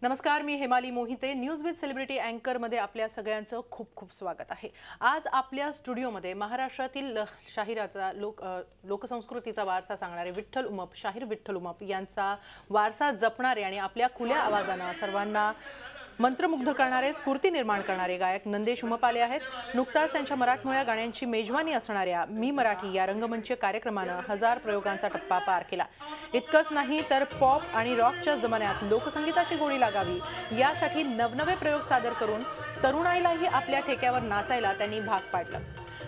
नमस्कार, मी Hemali Mohite. News with celebrity अँकर मध्ये आपल्या सगळ्यांचं खूप खूप स्वागत आहे. आज आपल्या स्टुडिओमध्ये महाराष्ट्रातील शाहिराचा लोकसंस्कृतीचा वारसा सांगणारे विठ्ठल उमप, शाहीर विठ्ठल उमप यांचा वारसा जपणारे आणि आपल्या खुल्या आवाजाने सर्वांना मंत्रमुग्ध करणारे, स्फूर्ती निर्माण करणारे गायक नंदेश उमप आले आहेत. नुकताच त्यांच्या मराठमोळ्या गाण्यांची मेजवानी असणाऱ्या मी मराठी या रंगमंच कार्यक्रमाने 1000 प्रयोगांचा टप्पा पार केला. इतकंच नाही तर पॉप आणि रॉकच्या जमान्यात लोकसंगीताची गोडी लागावी यासाठी नवनवे प्रयोग सादर करून तरुणाईलाही आपल्या ठेक्यावर नाचायला त्यांनी भाग पाडलं.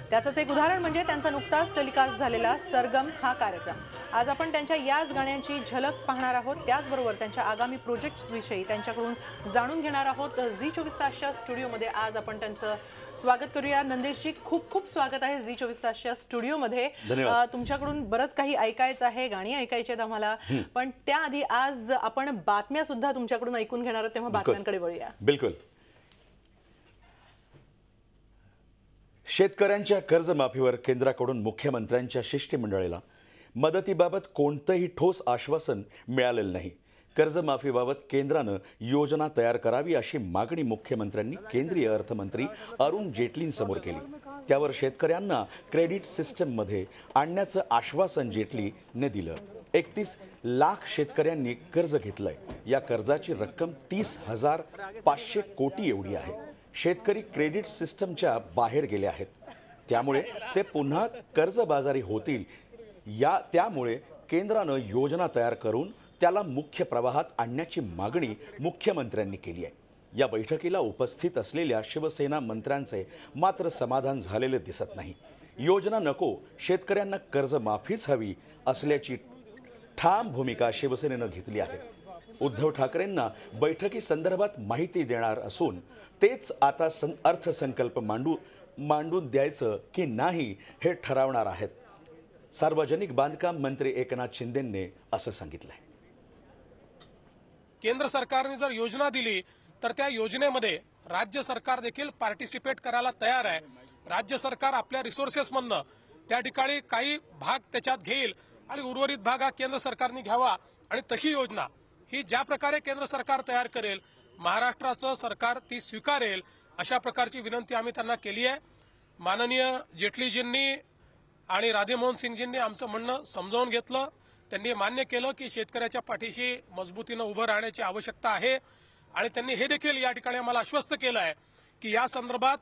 त्याचंच एक उदाहरण म्हणजे त्यांचा नुकताच टेलिकास्ट झालेला सरगम हा कार्यक्रम. आज आपण त्यांच्या याच गाण्यांची झलक पाहणार आहोत. त्याचबरोबर त्यांच्या आगामी प्रोजेक्ट्स विषयी त्यांच्याकडून जाणून घेणार आहोत. झी24 तासच्या स्टुडिओमध्ये आज आपण त्यांचं स्वागत करूया. नंदेशजी, खूप खूप स्वागत आहे झी24 तासच्या स्टुडिओमध्ये. तुमच्याकडून बरंच काही ऐकायचं आहे, गाणी ऐकायची आहेत आम्हाला, पण त्याआधी आज आपण बातम्या सुद्धा तुमच्याकडून ऐकून घेणार आहोत, तेव्हा बातम्यांकडे वळूया. बिलकुल. शेतकऱ्यांच्या कर्जमाफीवर केंद्राकडून मुख्यमंत्र्यांच्या शिष्टमंडळाला मदतीबाबत कोणतेही ठोस आश्वासन मिळालेलं नाही. कर्जमाफीबाबत केंद्रानं योजना तयार करावी अशी मागणी मुख्यमंत्र्यांनी केंद्रीय अर्थमंत्री अरुण जेटलींसमोर केली. त्यावर शेतकऱ्यांना क्रेडिट सिस्टममध्ये आणण्याचं आश्वासन जेटलीने दिलं. 31 लाख शेतकऱ्यांनी कर्ज घेतलंय. या कर्जाची रक्कम 30,500 कोटी एवढी आहे. शेतकरी क्रेडिट सिस्टमच्या बाहेर गेले आहेत, त्यामुळे ते पुन्हा कर्जबाजारी होतील. त्यामुळे केंद्रानं योजना तयार करून त्याला मुख्य प्रवाहात आणण्याची मागणी मुख्यमंत्र्यांनी केली आहे. या बैठकीला उपस्थित असलेल्या शिवसेना मंत्र्यांचे मात्र समाधान झालेले दिसत नाही. योजना नको, शेतकऱ्यांना कर्जमाफीच हवी असल्याची ठाम भूमिका शिवसेनेनं घेतली आहे. उद्धव ठाकरेंना बैठकीसंदर्भात माहिती देणार असून तेच आता अर्थसंकल्प मांडून द्यायचं की नाही हे ठरवणार आहेत. सार्वजनिक बांधकाम मंत्री एकनाथ शिंदेंनी असं सांगितलंय. केंद्र सरकारने जर योजना दिली तर त्या योजनेमध्ये राज्य सरकार देखील पार्टिसिपेट करायला तयार आहे. राज्य सरकार आपल्या रिसोर्सेसमधनं त्या ठिकाणी काही भाग त्याच्यात घेईल आणि उर्वरित भाग हा केंद्र सरकारने घ्यावा. आणि तशी योजना ही ज्या प्रकारे केंद्र सरकार तयार करेल, महाराष्ट्राचं सरकार ती स्वीकारेल अशा प्रकारची विनंती आम्ही त्यांना केली आहे. माननीय जेटलीजींनी आणि राधेमोहन सिंगजींनी आमचं म्हणणं समजावून घेतलं. त्यांनी मान्य केलं की शेतकऱ्याच्या पाठीशी मजबूतीनं उभं राहण्याची आवश्यकता आहे. आणि त्यांनी हे देखील या ठिकाणी आम्हाला आश्वस्त केलं आहे की या संदर्भात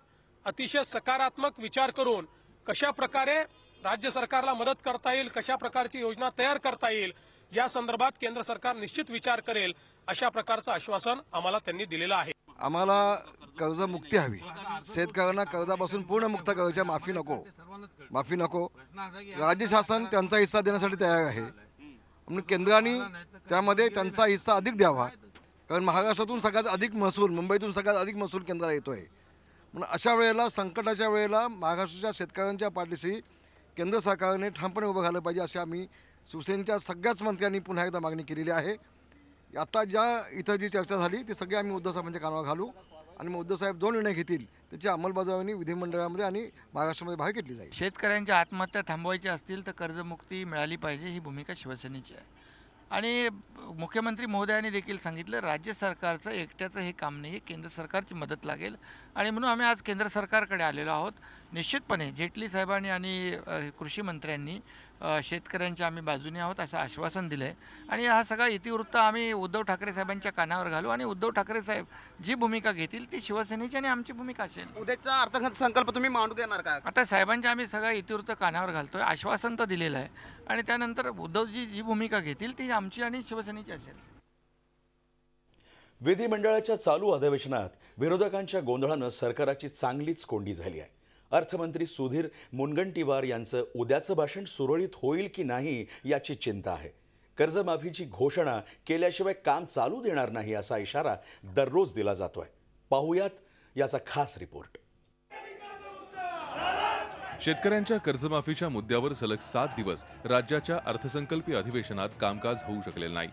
अतिशय सकारात्मक विचार करून कशा प्रकारे राज्य सरकारला मदत करता येईल, कशा प्रकारची योजना तयार करता येईल या संदर्भात केंद्र सरकार निश्चित विचार करेल अशा प्रकारचं आश्वासन आम्हाला त्यांनी दिलेलं आहे. आम्हाला कर्जमुक्ती हवी. शेतकऱ्यांना कर्जापासून पूर्ण मुक्त करायच्या, माफी नको. राज्य शासन त्यांचा हिस्सा देण्यासाठी तयार आहे. म्हणून केंद्राने त्यामध्ये त्यांचा हिस्सा अधिक द्यावा, कारण महाराष्ट्रातून सगळ्यात अधिक महसूल, मुंबईतून सगळ्यात अधिक महसूल केंद्राला येतोय. म्हणून अशा वेळेला, संकटाच्या वेळेला महाराष्ट्राच्या शेतकऱ्यांच्या पाठीशी केंद्र सरकारने ठामपणे उभं राहिलं पाहिजे अशी आम्ही शिवसेनेच्या सगळ्याच मंत्र्यांनी पुन्हा एकदा मागणी केलेली आहे. आता इथं जी चर्चा झाली ती सगळी आम्ही उद्धव साहेबांच्या कानावर घालू आणि मग उद्धव साहेब जो निर्णय घेतील त्याची अंमलबजावणी विधिमंडळामध्ये आणि महाराष्ट्रामध्ये बाहेर घेतली जाईल. शेतकऱ्यांच्या आत्महत्या थांबवायच्या असतील तर कर्जमुक्ती मिळाली पाहिजे, ही भूमिका शिवसेनेची आहे. आणि मुख्यमंत्री महोदयांनी देखील सांगितलं राज्य सरकारचं एकट्याचं हे काम नाही, केंद्र सरकारची मदत लागेल. आणि म्हणून आम्ही आज केंद्र सरकारकडे आलेलो आहोत. निश्चितपणे जेटली साहेबांनी आणि कृषी मंत्र्यांनी शेतकऱ्यांच्या आम्ही बाजूने आहोत असं आश्वासन दिलं आहे. आणि हा सगळा इतिवृत्त आम्ही उद्धव ठाकरे साहेबांच्या कानावर घालू आणि उद्धव ठाकरे साहेब जी भूमिका घेतील ती शिवसेनेची आणि आमची भूमिका असेल. उद्याचा अर्थसंकल्प तुम्ही मांडू देणार का? आता साहेबांच्या आम्ही सगळं इतिवृत्त कानावर घालतोय, आश्वासन तर दिलेलं आहे. आणि त्यानंतर उद्धवजी जी भूमिका घेतील ती आमची आणि शिवसेनेची असेल. विधिमंडळाच्या चालू अधिवेशनात विरोधकांच्या गोंधळानं सरकारची चांगलीच कोंडी झाली आहे. अर्थमंत्री सुधीर मुनगंटीवार यांचं उद्याचं भाषण सुरळीत होईल की नाही याची चिंता आहे. कर्जमाफीची घोषणा केल्याशिवाय काम चालू देणार नाही असा इशारा दररोज दिला जातोय. पाहूयात याचा खास रिपोर्ट. शेतकऱ्यांच्या कर्जमाफीच्या मुद्द्यावर सलग 7 दिवस राज्याच्या अर्थसंकल्पीय अधिवेशनात कामकाज होऊ शकलेलं नाही.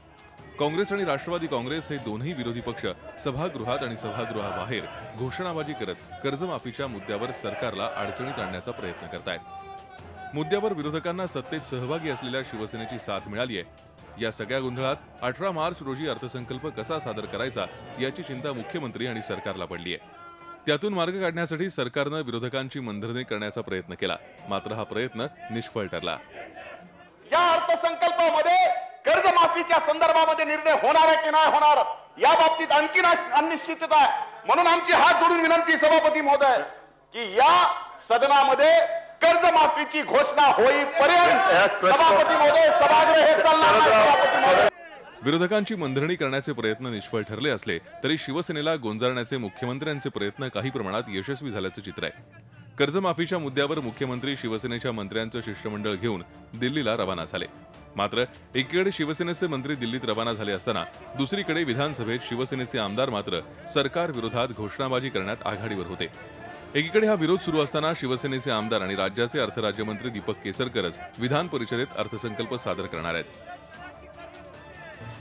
काँग्रेस आणि राष्ट्रवादी काँग्रेस हे दोन्ही विरोधी पक्ष सभागृहात आणि सभागृहाबाहेर घोषणाबाजी करत कर्जमाफीच्या मुद्द्यावर सरकारला अडचणीत आणण्याचा प्रयत्न करतायत. मुद्द्यावर विरोधकांना सत्तेत सहभागी असलेल्या शिवसेनेची साथ मिळाली आहे. या सगळ्या गोंधळात 18 मार्च रोजी अर्थसंकल्प कसा सादर करायचा याची चिंता मुख्यमंत्री आणि सरकारला पडली आहे. त्यातून मार्ग काढण्यासाठी सरकारनं विरोधकांची मनधरणी करण्याचा प्रयत्न केला, मात्र हा प्रयत्न निष्फळ ठरला. या अर्थसंकल्पामध्ये कर्जमाफीच्या संदर्भामध्ये निर्णय होणार आहे की नाही होणार या बाबतीत आणखी अनिश्चितता आहे. म्हणून आमची हात जोडून विनंती सभापती महोदय की या सदनामध्ये कर्जमाफीची घोषणा होईपर्यंत सभापती महोदय सभागृह हे चालणार नाही. सभापती महोदय. विरोधकांची मनधरणी करण्याचे प्रयत्न निष्फळ ठरले असले तरी शिवसेनेला गोंजारण्याचे मुख्यमंत्र्यांचे प्रयत्न काही प्रमाणात यशस्वी झाल्याचं चित्र आहे. कर्जमाफीच्या मुद्द्यावर मुख्यमंत्री शिवसेनेच्या मंत्र्यांचं शिष्टमंडळ घेऊन दिल्लीला रवाना झाले. मात्र एकीकडे शिवसेनेचे मंत्री दिल्लीत रवाना झाले असताना दुसरीकडे विधानसभेत शिवसेनेचे आमदार मात्र सरकार विरोधात घोषणाबाजी करण्यात आघाडीवर होते. एकीकडे हा विरोध सुरू असताना शिवसेनेचे आमदार आणि राज्याचे अर्थराज्यमंत्री दीपक केसरकरच विधान परिषदेत अर्थसंकल्प सादर करणार आहेत.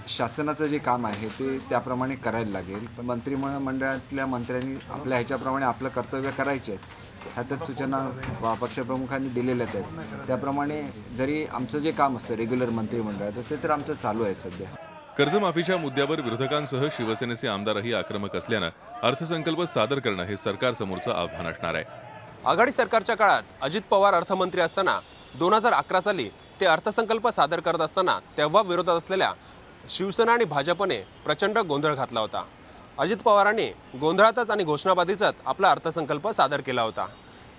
शासनाचं जे काम आहे ते त्याप्रमाणे करायला लागेल, पण मंत्रिमंडळातल्या मंत्र्यांनी आपल्या ह्याच्याप्रमाणे आपलं कर्तव्य करायचे आहेत. ह्या तर सूचना पक्षप्रमुखांनी दिलेल्याच आहेत. त्याप्रमाणे जरी आमचं जे काम असतं रेग्युलर मंत्रिमंडळाचं ते तर आमचं चालू आहे सध्या. कर्जमाफीच्या मुद्द्यावर विरोधकांसह शिवसेनेचे आमदारही आक्रमक असल्यानं अर्थसंकल्प सादर करणं हे सरकारसमोरचं आव्हान असणार आहे. आघाडी सरकारच्या काळात अजित पवार अर्थमंत्री असताना 2011 साली ते अर्थसंकल्प सादर करत असताना तेव्हा विरोधात असलेल्या शिवसेना आणि भाजपने प्रचंड गोंधळ घातला होता. अजित पवारांनी गोंधळातच आणि घोषणाबाजीतच आपला अर्थसंकल्प सादर केला होता.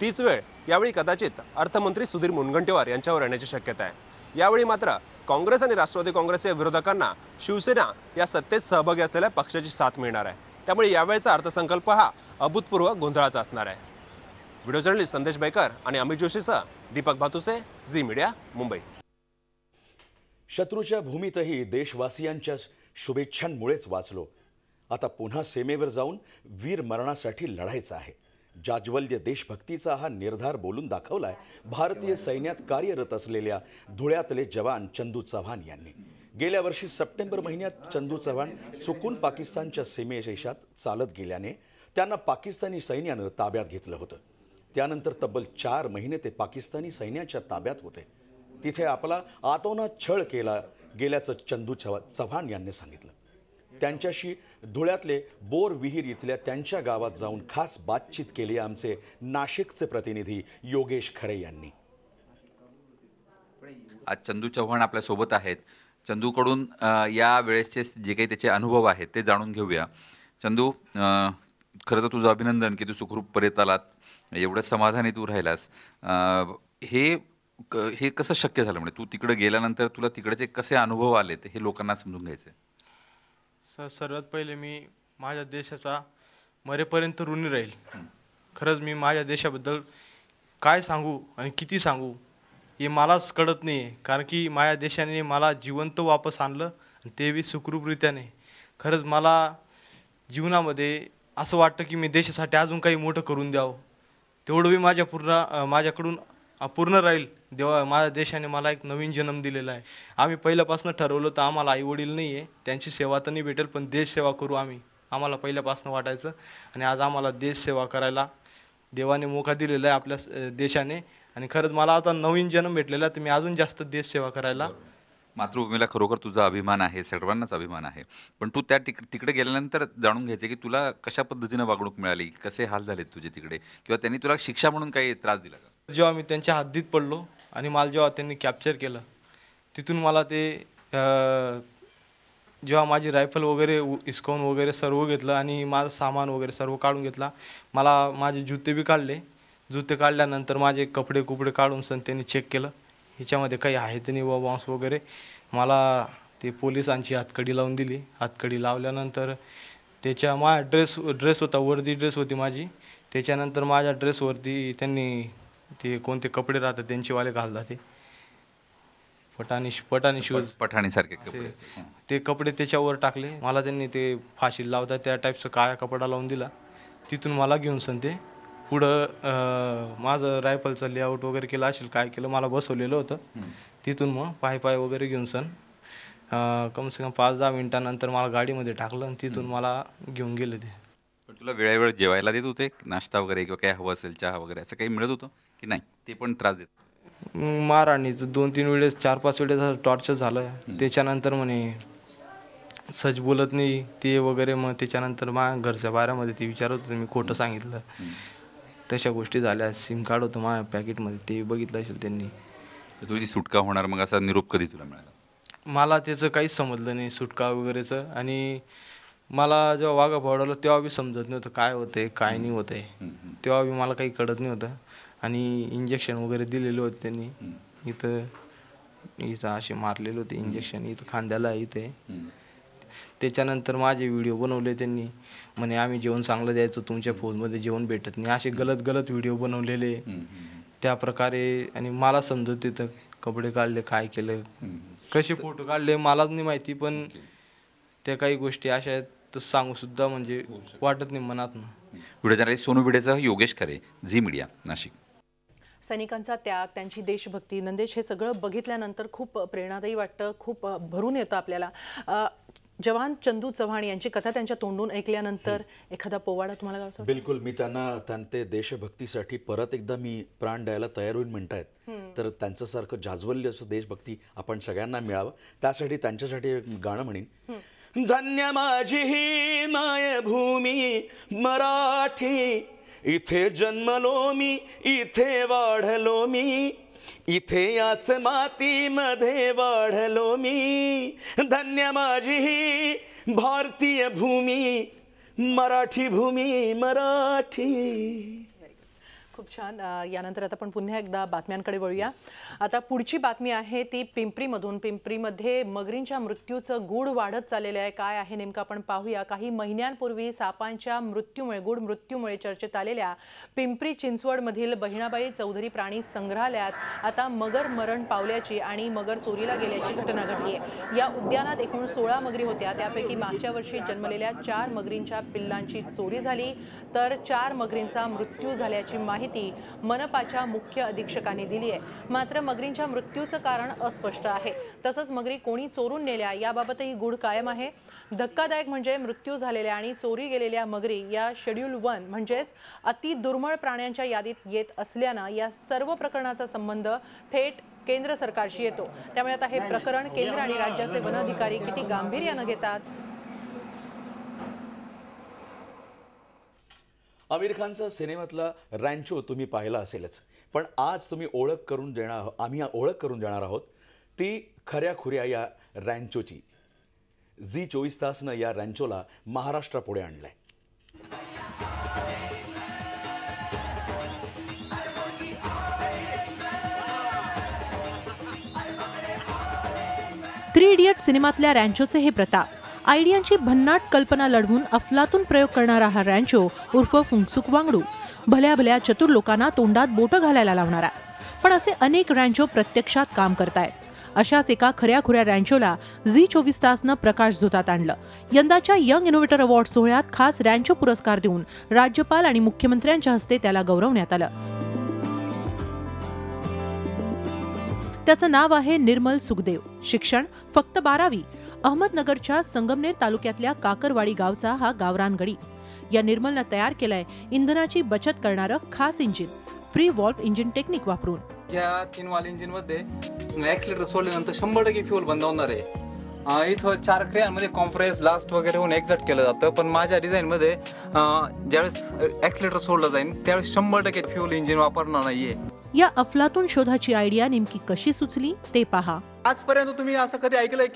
तीच वेळ यावेळी कदाचित अर्थमंत्री सुधीर मुनगंटीवार यांच्यावर येण्याची शक्यता आहे. यावेळी मात्र काँग्रेस आणि राष्ट्रवादी काँग्रेसच्या विरोधकांना शिवसेना या सत्तेत सहभागी असलेल्या पक्षाची साथ मिळणार आहे. त्यामुळे यावेळचा अर्थसंकल्प हा अभूतपूर्व गोंधळाचा असणार आहे. व्हिडिओ जर्नलिस्ट संदेश बैकर आणि अमित जोशीसह दीपक भातुसे, झी मीडिया, मुंबई. शत्रूच्या भूमीतही देशवासियांच्या शुभेच्छांमुळेच वाचलो. आता पुन्हा सीमेवर जाऊन वीर मरणासाठी लढायचं आहे. जाज्वल्य देशभक्तीचा हा निर्धार बोलून दाखवलाय भारतीय सैन्यात कार्यरत असलेल्या धुळ्यातले जवान चंदू चव्हाण यांनी. गेल्या वर्षी सप्टेंबर महिन्यात चंदू चव्हाण चुकून पाकिस्तानच्या सीमेरेषात चालत गेल्याने त्यांना पाकिस्तानी सैन्यानं ताब्यात घेतलं होतं. त्यानंतर तब्बल 4 महिने ते पाकिस्तानी सैन्याच्या ताब्यात होते. तिथे आपला आतोनात छळ केला गेल्याचं चंदू चव्हाण यांनी सांगितलं. त्यांच्याशी धुळ्यातले बोर विहीर इथल्या त्यांच्या गावात जाऊन खास बातचीत केली आमचे नाशिकचे प्रतिनिधी योगेश खरे यांनी. आज चंदू चव्हाण आपल्या सोबत आहेत. चंदूकडून या वेळेसचे जे काही त्याचे अनुभव आहेत ते जाणून घेऊया. चंदू, खरं तर तुझं अभिनंदन की तू सुखरूप परत आलात, एवढं समाधानी तू राहिलास. हे कसं शक्य झालं? म्हणजे तू तिकडे गेल्यानंतर तुला तिकडचे कसे अनुभव आले ते हे लोकांना समजून घ्यायचे. सर्वात पहिले मी माझ्या देशाचा मरेपर्यंत ऋणी राहील. खरंच मी माझ्या देशाबद्दल काय सांगू आणि किती सांगू हे मलाच कळत नाही आहे. कारण की माझ्या देशाने मला जिवंत वापस आणलं आणि ते बी सुखरूपरित्याने. खरंच मला जीवनामध्ये असं वाटतं की मी देशासाठी अजून काही मोठं करून द्यावं. तेवढं बी माझ्याकडून अपूर्ण राहील. माझ्या देशाने मला एक नवीन जन्म दिलेला आहे. आम्ही पहिल्यापासून ठरवलं तर आम्हाला आईवडील नाही आहे, त्यांची सेवा तर नाही भेटेल, पण देश सेवा करू आम्ही. आम्हाला पहिल्यापासून वाटायचं आणि आज आम्हाला देश सेवा करायला देवाने मोका दिलेला आहे आपल्या देशाने. आणि खरंच मला आता नवीन जन्म भेटलेला आहे तर मी अजून जास्त देश सेवा करायला. मातृभूमीला खरोखर तुझा अभिमान आहे, सर्वांनाच अभिमान आहे. पण तू त्या तिकडे गेल्यानंतर जाणून घ्यायचे की तुला कशा पद्धतीनं वागणूक मिळाली, कसे हाल झालेत तुझे तिकडे, किंवा त्यांनी तुला शिक्षा म्हणून काही त्रास दिला का? जेव्हा मी त्यांच्या हद्दीत पडलो आणि मला जेव्हा त्यांनी कॅप्चर केलं तिथून मला ते जेव्हा माझी रायफल वगैरे हिसकावून वगैरे सर्व घेतलं आणि माझं सामान वगैरे सर्व काढून घेतला. मला माझे जुते बी काढले. जुते काढल्यानंतर माझे कपडे काढून सण त्यांनी चेक केलं, ह्याच्यामध्ये काही आहे तर नाही बॉम्ब्स वगैरे. मला ते पोलिसांची हातकडी लावून दिली. हातकडी लावल्यानंतर त्याच्या माझा ड्रेस होता, वर्दी ड्रेस होती माझी. त्याच्यानंतर माझ्या ड्रेसवरती त्यांनी ते कोणते कपडे राहतात त्यांचेवाले घालतात, ते पठाणी शूज, पठाणीसारखे कपडे, ते कपडे त्याच्यावर टाकले. मला त्यांनी ते फाशी लावतात त्या टाईपचं काळा कपडा लावून दिला. तिथून मला घेऊन सण ते पुढं माझं रायफलचं लेआउट वगैरे केलं असेल काय केलं, मला बसवलेलं होतं. तिथून मग पाय वगैरे घेऊन सण कम से कम 5-10 मिनिटानंतर मला गाडीमध्ये टाकलं आणि तिथून मला घेऊन गेले ते. पण तुला वेळेवेळ जेवायला देत होते, नाश्ता वगैरे किंवा काय हवं असेल चहा वगैरे असं काही मिळत होतं की नाही? ते पण त्रास देत? मारहाणीचं 2-3 वेळेस 4-5 वेळेस टॉर्चर झालं. त्याच्यानंतर म्हणे सच बोलत नाही ते वगैरे. मग त्याच्यानंतर माझ्या घरच्या बाऱ्यामध्ये ते विचारत होते, मी खोटं सांगितलं. तशा गोष्टी झाल्या. सिम कार्ड होतं माझ्या पॅकेटमध्ये, ते बघितलं असेल त्यांनी. तुझी सुटका होणार, मग असा निरोप कधी तुला मिळाला? मला त्याचं काहीच समजलं नाही सुटका वगैरेचं. आणि मला जेव्हा वाघा पडवलं तेव्हा बी समजत नव्हतं काय होतंय काय नाही होतंय. तेव्हा बी मला काही कळत नाही होतं. आणि इंजेक्शन वगैरे दिलेले होते त्यांनी. इथं असे मारलेले होते इंजेक्शन, इथं खांद्याला इथे. त्याच्यानंतर माझे व्हिडिओ बनवले त्यांनी. म्हणे आम्ही जेवण चांगलं द्यायचं, तुमच्या फोनमध्ये जेवण भेटत नाही, असे गलत व्हिडिओ बनवलेले त्या प्रकारे. आणि मला समजत होतं कपडे काढले, काय केलं, कसे फोटो काढले मलाच नाही माहिती. पण त्या काही गोष्टी अशा आहेत तर सांगू सुद्धा म्हणजे वाटत नाही मनातनं. व्हिडिओ जर्नलिस्ट सोनू भिडेसह योगेश खरे, झी मीडिया, नाशिक. सैनिकांचा त्याग, त्यांची देशभक्ती, नंदेश, हे सगळं बघितल्यानंतर खूप प्रेरणादायी वाटतं, खूप भरून येतं आपल्याला. जवान चंदू चव्हाण यांची कथा त्यांच्या तोंडून ऐकल्यानंतर एखादा पोवाडा तुम्हाला कसं? बिलकुल. मी त्यांचे देशभक्तीसाठी परत एकदा मी प्राण द्यायला तयार होईल म्हणतायत. तर त्यांच्यासारखं जाज्वल्य असं देशभक्ती आपण सगळ्यांना मिळावं, त्यासाठी त्यांच्यासाठी एक गाणं म्हणीन. धन्य माझी ही मायभूमी मराठी, इथे जन्मलो मी, इथे वाढलो मी, इथे याच मातीमध्ये वाढलो मी. धन्य माझी ही भारतीय भूमी, मराठी भूमी मराठी. खूप छान. यानंतर आता आपण पुन्हा एकदा बातम्यांकडे वळूया. आता पुढची बातमी आहे ती पिंपरीमधून. पिंपरीमध्ये मगरींच्या मृत्यूचं गूढ वाढत चाललेलं आहे. काय आहे नेमकं आपण पाहूया. काही महिन्यांपूर्वी सापांच्या मृत्यूमुळे, गूढ मृत्यूमुळे चर्चेत आलेल्या पिंपरी चिंचवडमधील बहिणाबाई चौधरी प्राणी संग्रहालयात आता मगर मरण पावल्याची आणि मगर चोरीला गेल्याची घटना घडली आहे. या उद्यानात एकूण 16 मगरी होत्या. त्यापैकी मागच्या वर्षी जन्मलेल्या 4 मगरींच्या पिल्लांची चोरी झाली, तर 4 मगरींचा मृत्यू झाल्याची माहिती मनपाच्या मुख्य अधीक्षकांनी दिली आहे. मात्र मगरींच्या मृत्यूचं कारण अस्पष्ट आहे. तसंच मगरी कोणी चोरून नेल्या याबाबतही गूढ कायम आहे. धक्कादायक म्हणजे मृत्यू झालेल्या आणि चोरी गेलेल्या मगरी या शेड्यूल 1 म्हणजेच अति दुर्मिळ प्राण्यांच्या यादीत येत असल्यानं या सर्व प्रकरणाचा संबंध थेट केंद्र सरकारशी येतो. त्यामुळे आता हे प्रकरण केंद्र आणि राज्याचे वन अधिकारी किती गांभीर्यानं घेतात. आमिर खानचा सिनेमातला रॅन्चो तुम्ही पाहिला असेलच, पण आज आम्ही ओळख करून देणार आहोत ती खऱ्याखुऱ्या या रॅन्चोची. झी 24 तासनं या रॅन्चोला महाराष्ट्रापुढे आणलंय. 3 इडियट सिनेमातल्या रॅन्चोचे हे प्रताप. आयडियांची भन्नाट कल्पना लढवून अफलातून प्रयोग करणारा हा रॅन्चो उर्फ फुंकसुक वांगडू भल्या भल्या चतुर लोकांना तोंडात बोटं घालायला लावणारा. पण असे अनेक रॅन्चो प्रत्यक्षात काम करतायत. अशाच एका खऱ्याखुऱ्या रॅन्चोला झी 24 तासनं प्रकाश झोतात आणलं. यंदाच्या यंग इनोव्हेटर अवॉर्ड सोहळ्यात खास रॅन्चो पुरस्कार देऊन राज्यपाल आणि मुख्यमंत्र्यांच्या हस्ते त्याला गौरवण्यात आलं. त्याचं नाव आहे निर्मल सुखदेव. शिक्षण फक्त 12वी. अहमदनगरच्या संगमनेर तालुक्यातल्या काकरवाडी गावचा हा गावरान गडी. या निर्मलनं तयार केलंय इंधनाची बचत करणारं खास engine, free valve engine technique वापरून. या 3 वाल इंजिन मध्ये ऍक्सिलेटर सोडल्यानंतर 100% फ्यूल बंद होणार आहे. इथं 4 क्रियांमध्ये कॉम्प्रेस, ब्लास्ट वगैरे होऊन एक्झॉस्ट केलं जातं. पण माझ्या डिझाईन मध्ये ज्यावेळेस ऍक्सिलेटर सोडलं जाईल त्यावेळेस 100% फ्यूल इंजिन वापरणार नाहीये. या अफलातून शोधाची आयडिया नेमकी कशी सुचली ते पहा. आजपर्यंत तुम्ही असं कधी ऐकलंय,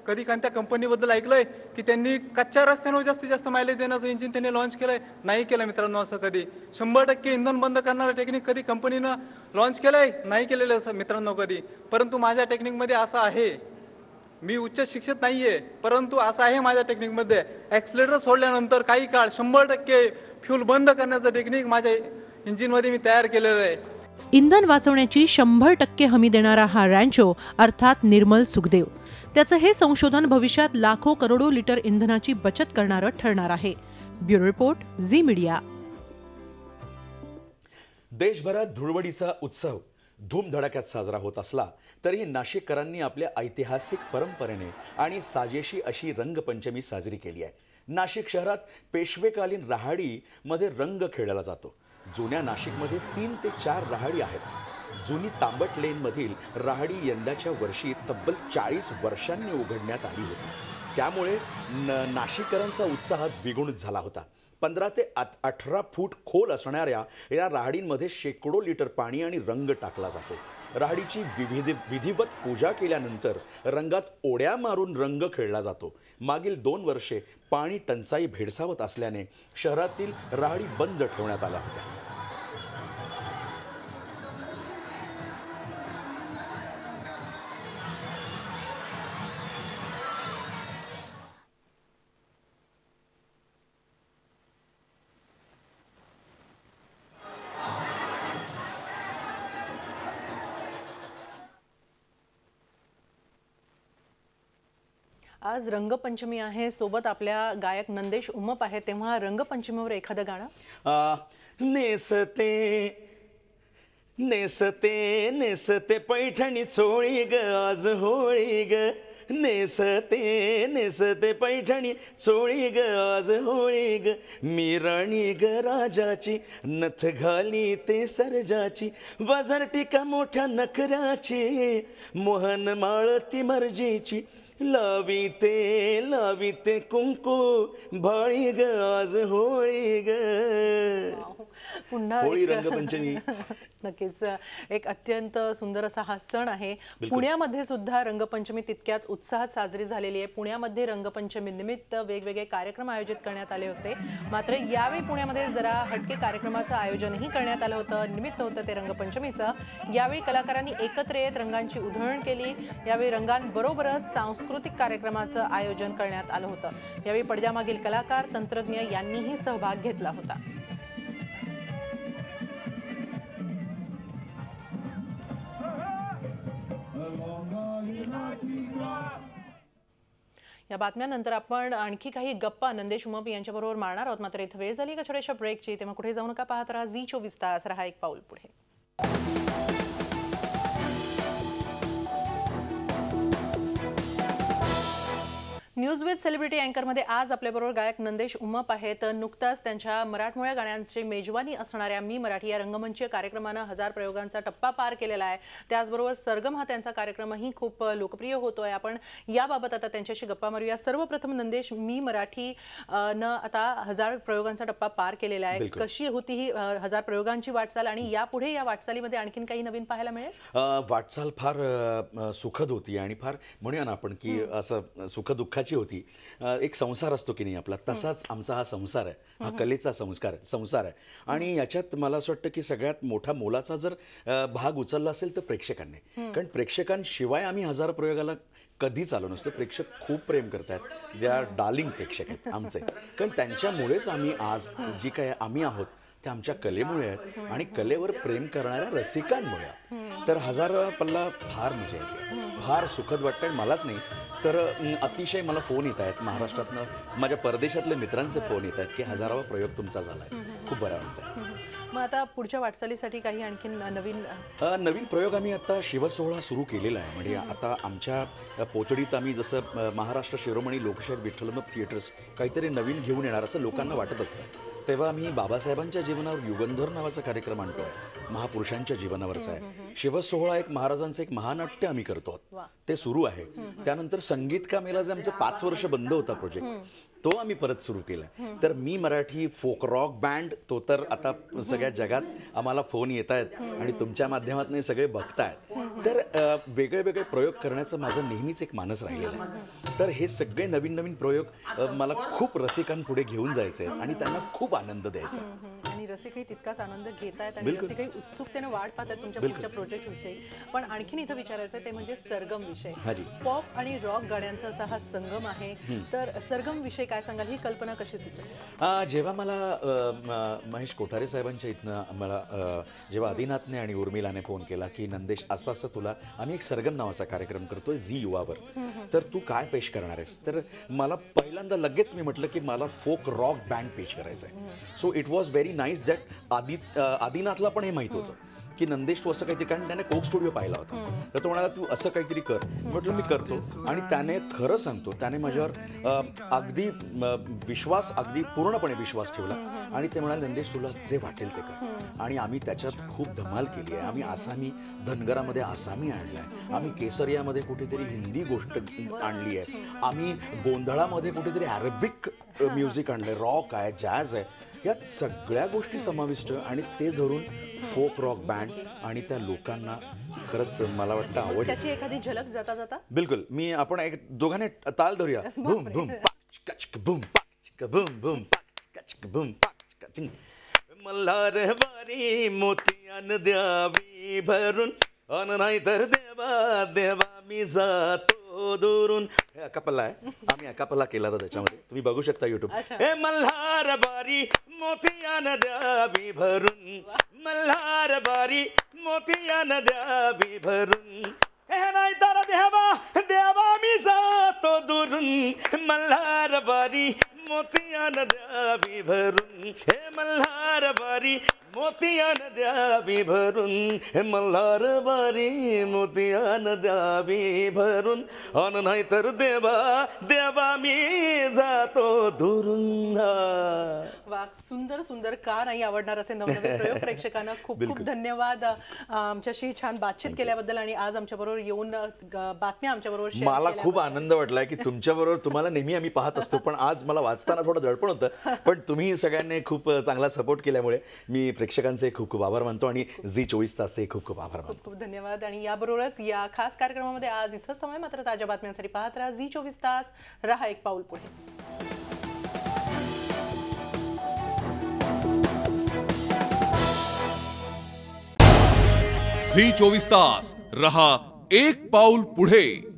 कधी कोणत्या कंपनीबद्दल ऐकलंय की त्यांनी कच्च्या रस्त्यांवर जास्तीत जास्त मायलेज देण्याचं इंजिन त्यांनी लॉन्च केलंय? नाही केलं मित्रांनो. असं कधी 100% इंधन बंद करणारं टेक्निक कधी कंपनीनं लॉन्च केलंय? नाही केलेलं असं मित्रांनो कधी. परंतु माझ्या टेक्निकमध्ये असं आहे. मी उच्च शिक्षित नाहीये, परंतु असं आहे माझ्या टेक्निकमध्ये, ऍक्सिलेटर सोडल्यानंतर काही काळ 100% फ्यूल बंद करण्याचं टेक्निक माझ्या इंजिनमध्ये मी तयार केलेलं आहे. इंधन वाचवण्याची 100% हमी देणारा हा रॅन्चो अर्थात निर्मल सुखदेव. त्याचं हे संशोधन भविष्यात लाखो करोडो लिटर इंधनाची बचत करणारं ठरणार आहे. Bureau report, Zee Media. देशभरात धुळवडीचा उत्सव धूमधडाक्यात साजरा होत असला तरीही नाशिककरांनी आपल्या ऐतिहासिक परंपरेने आणि साजेशी अशी रंगपंचमी साजरी केली आहे. नाशिक शहरात पेशवेकालीन राहाडी मध्ये रंग खेळला जातो. जुन्या नाशिकमध्ये 3 ते 4 राहाडी आहेत. जुनी तांबट लेनमधील राहडी यंदाच्या वर्षी तब्बल 40 वर्षांनी उघडण्यात आली होती. त्यामुळे नाशिककरांचा उत्साह द्विगुणित झाला होता. 15 ते 18 फूट खोल असणाऱ्या या राहडींमध्ये शेकडो लिटर पाणी आणि रंग टाकला जातो. राहडीची विधिवत पूजा केल्यानंतर रंगात ओढ्या मारून रंग खेळला जातो. मागील 2 वर्षे पाणी टंचाई भेडसावत असल्याने शहरातील राहडी बंद ठेवण्यात आल्या होत्या. आज रंगपंचमी आहे, सोबत आपल्या गायक नंदेश उमप आहे. तेव्हा रंगपंचमीवर एखादं गाणं. नेसते नेसते नेसते पैठणी चोळी ग आज होळी ग. नेसते नेसते पैठणी चोळी ग आज होळी ग. मी राणी ग राजाची नथ घाली ते सरजाची. वजरटिका मोठ्या नखराची मोहन माळती मर्जीची. लाविते कुंकू भाळी ग आज होळी ग. पुन्हा होळी रंगपंचमी नक्कीच एक अत्यंत सुंदर असा हा सण आहे. पुण्यामध्ये सुद्धा रंगपंचमी तितक्याच उत्साहात साजरी झालेली आहे. पुण्यामध्ये रंगपंचमी निमित्त वेगवेगळे कार्यक्रम आयोजित करण्यात आले होते. मात्र यावेळी पुण्यामध्ये जरा हटके कार्यक्रमाचं आयोजनही करण्यात आलं होतं. निमित्त होतं ते रंगपंचमीचं. यावेळी कलाकारांनी एकत्र येत रंगांची उधळण केली. यावेळी रंगांबरोबरच सांस्कृतिक कार्यक्रमाचं आयोजन करण्यात आलं होतं. यावेळी पडद्यामागील कलाकार, तंत्रज्ञ यांनीही सहभाग घेतला होता. या बातम्यानंतर आपण आणखी काही गप्पा नंदेश उमप यांच्याबरोबर मारणार आहोत. मात्र इथं वेळ झाली का छोट्याशा ब्रेकची. तेव्हा कुठे जाऊ नका, पाहत राहा झी24 तास. रहा एक पाऊल पुढे. न्यूज विथ सेलिब्रिटी अँकरमध्ये आज आपल्याबरोबर गायक नंदेश उमप आहेत. नुकताच त्यांच्या मराठमोळ्या गाण्यांची मेजवानी असणाऱ्या मी मराठी या रंगमंच कार्यक्रमानं 1000 प्रयोगांचा टप्पा पार केलेला आहे. त्याचबरोबर सरगम हा त्यांचा कार्यक्रमही खूप लोकप्रिय होतोय. आपण याबाबत आता त्यांच्याशी गप्पा मारूया. सर्वप्रथम नंदेश, मी मराठी न आता 1000 प्रयोगांचा टप्पा पार केलेला आहे. कशी होती ही 1000 प्रयोगांची वाटचाल आणि यापुढे या वाटचालीमध्ये आणखीन काही नवीन पाहायला मिळेल? वाटचाल फार सुखद होती आणि फार म्हणूया ना आपण की असं सुखदुःखाची होती. एक संसार असतो की नाही आपला, तसाच आमचा हा संसार आहे. हा कलेचा संसार आहे. आणि याच्यात मला असं वाटतं की सगळ्यात मोठा मोलाचा जर भाग उचलला असेल तर प्रेक्षकांनी. कारण प्रेक्षकांशिवाय आम्ही 1000 प्रयोगाला कधीच आलो नसतो. प्रेक्षक खूप प्रेम करतात. दे आर डार्लिंग प्रेक्षक आहेत आमचे. कारण त्यांच्यामुळेच आम्ही आज जी काय आम्ही आहोत ते आमच्या कलेमुळे आहेत आणि कलेवर प्रेम करणाऱ्या रसिकांमुळे. तर 1000 पल्ला फार मजा येते, फार सुखद वाटतं. आणि मलाच नाही तर अतिशय मला फोन येत आहेत महाराष्ट्रातनं, माझ्या परदेशातल्या मित्रांचे फोन येत आहेत की 1000वा प्रयोग तुमचा झालाय. खूप बरं वाटतं. मग आता पुढच्या वाटचालीसाठी काही आणखीन नवीन प्रयोग आम्ही आता शिवसोहळा सुरू केलेला आहे. म्हणजे आता आमच्या पोतडीत आम्ही जसं महाराष्ट्र शिरोमणी लोकशाहीर विठ्ठलमत थिएटर्स काहीतरी नवीन घेऊन येणार असं लोकांना वाटत असतं. तेव्हा आम्ही बाबासाहेबांच्या जीवनावर युगंधर नावाचा कार्यक्रम आणतोय. महापुरुषांच्या जीवनावरचा आहे. शिवसोहळा एक महाराजांचं एक महानाट्य आम्ही करतो, ते सुरू आहे. त्यानंतर संगीत का मेला जे आमचं 5 वर्ष बंद होता प्रोजेक्ट, तो आम्ही परत सुरू केला. तर मी मराठी फोक रॉक बँड, तो तर आता सगळ्या जगात आम्हाला फोन येत आहेत आणि तुमच्या माध्यमातून सगळे बघतायत. तर वेगळे वेगळे प्रयोग करण्याचं माझं नेहमीच एक मानस राहिलेलं आहे. तर हे सगळे नवीन नवीन प्रयोग मला खूप रसिकांपुढे घेऊन जायचे आहेत आणि त्यांना खूप आनंद द्यायचा. आणि रसिकही तितकाच आनंद घेत आहेत आणि रसिकही उत्सुकतेने वाट पाहतात तुमच्या पुढच्या प्रोजेक्ट विषयी. पण आणखीन इथं विचारायचं आहे ते म्हणजे सरगम विषय. पॉप आणि रॉक गाण्यांचा असा हा संगम आहे. तर सरगम विषय काय सांगाल, ही कल्पना कशी सुचली? जेव्हा मला महेश कोठारे साहेबांच्या इथनं मला जेव्हा आदिनाथने आणि उर्मिलाने फोन केला की नंदेश असं असं तुला आम्ही एक सरगम नावाचा कार्यक्रम करतोय झी युवावर, तर तू काय पेश करणार आहेस? तर मला पहिल्यांदा लगेच मी म्हटलं की मला फोक रॉक बँड पेश करायचं आहे. So it was very nice that आदिनाथला पण हे माहीत होतं की नंदेश तू असं काहीतरी, कारण त्याने कोक स्टुडिओ पाहिला होता, तर तो म्हणाला तू असं काहीतरी कर. म्हटलं मी करतो. आणि त्याने खरं सांगतो त्याने माझ्यावर अगदी विश्वास, अगदी पूर्णपणे विश्वास ठेवला आणि ते म्हणाले नंदेश तुला जे वाटेल ते कर. आणि आम्ही त्याच्यात खूप धमाल केली आहे. आम्ही आसामी धनगरामध्ये आसामी आणलाय, आम्ही केसरियामध्ये कुठेतरी हिंदी गोष्ट आणली आहे, आम्ही गोंधळामध्ये कुठेतरी अरेबिक म्युझिक आणलंय, रॉक आहे, जॅझ आहे, यात सगळ्या गोष्टी समाविष्ट. आणि ते धरून फोक रॉक बँड आणि त्या लोकांना खरंच मला वाटतं आवड. त्याची एखादी झलक जाता जाता बिलकुल. मी आपण एक दोघांनी ताल धरूया. बूम बूम पाच बूम पाच बूम बूम पाच बूम पाच. मल्हार बारी मोतियान द्यावी भरून, अन नाही तर देवा देवा मी जातो दुरून. हे अकापल्ला आहे, आम्ही अकापल्ला केला होता त्याच्यामध्ये, तुम्ही बघू शकता युट्यूब. हे मल्हार बारी मोतियान द्यावी भरून, मल्हार बारी मोतियान द्यावी भरून, हे नाही तर देवा देवा मी जातो दुरून, मल्हार बारी मोतियान द्यावी भरून, हे मल्हार बारी मोतियान द्यावी भरून, हे मल्हार बारी मोतियान द्यावी भरून, अन नाही तर देवा देवा मी जातो दुरून. वा, सुंदर सुंदर. का नाही आवडणार असे नवनवीन प्रयोग. प्रेक्षकांना खूप खूप धन्यवाद आमच्याशी छान बातचीत केल्याबद्दल आणि आज आमच्याबरोबर येऊन बातम्या आमच्याबरोबर शेअर मला केल्याबद्दल. खूप आनंद वाटलाय की तुमच्याबरोबर, तुम्हाला नेहमी आम्ही पाहत असतो पण आज मला वाचताना थोडं दडपण होतं, पण तुम्ही सगळ्यांनी खूप चांगला सपोर्ट केल्यामुळे मी प्रेक्षकांचे खूप खूप आभार मानतो आणि झी24 तासचे खूप खूप आभार मानतो. खूप खूप धन्यवाद. आणि याबरोबरच या खास कार्यक्रमामध्ये आज इथंच समय. मात्र ताज्या बातम्यांसाठी पाहत राहा झी24 तास. रहा एक पाऊल पुढे. झी24 तास रहा एक पाऊल पुढे.